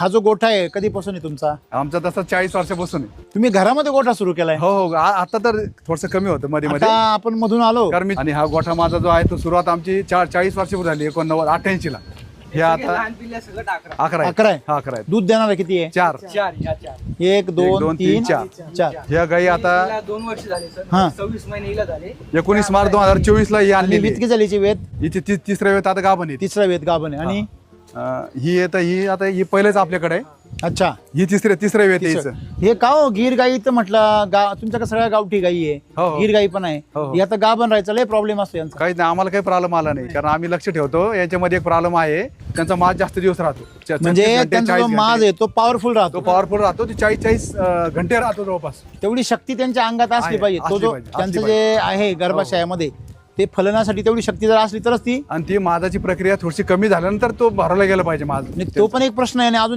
हा जो गोठा आहे कधीपासून आहे तुमचा? आमचा तसा 40 वर्षापासून आहे. तुम्ही घरामध्ये गोठा सुरू केलाय? हो हो आता तर थोडस कमी होतं मध्ये आता मध्ये आपण मधून आलो. कारण आणि हा गोठा माझा जो आहे तो सुरुवात आमची 40 वर्षापूर्वी झाली 89 ला. हे आता 11 11 आहे. हा 11 दूध देणार किती आहे? 4 1 2 दोन, 3 तीन, 4. ह्या गाई आता 2 वर्ष झाले हा. सर 26 महिने हिला झाले 19 मार्च 2024 ला ही आणि आणलेली वेत किती झालीची वेत? आहे. हिची तिसऱ्या वेळेत आता गाभण आहे. तिसरा वेत गाभण आहे. आणि ही येत ही आता ही पहिलेच आपल्याकडे आहे. अच्छा ही तिसऱ्या वेळेत यायचं. हे का हो गिर गाई तर म्हटलं तुमच्याकडे सगळ्या गावठी गाई आहे, हो, हो. गिर गाई पण आहे. हो, हो. हे आता गाभण राहायचा लय प्रॉब्लेम असतो यांचा. काही नाही आम्हाला काही प्रॉब्लेम आला नाही कारण आम्ही लक्ष ठेवतो. याच्यामध्ये एक प्रॉब्लेम आहे त्यांचा मास जास्त दिवस राहतो. म्हणजे 36 घंटे, त्यांचा जो 40 माज घंटे. आहे तो पॉवरफुल तो राहतो. पॉवरफुल राहतो. ते 40 घंटे राहतो जवळपास. तेवढी शक्ती त्यांच्या अंगात असली आहे, पाहिजे. तो असली जो पाहिजे, त्यांचं असली जे आहे गर्भाशयामध्ये ते फलनासाठी तेवढी शक्ती जर असली तरच ती. आणि ती माझाची प्रक्रिया थोडीशी कमी झाल्यानंतर तो भरवला गेला पाहिजे माझ. तो पण एक प्रश्न आहे. आणि अजून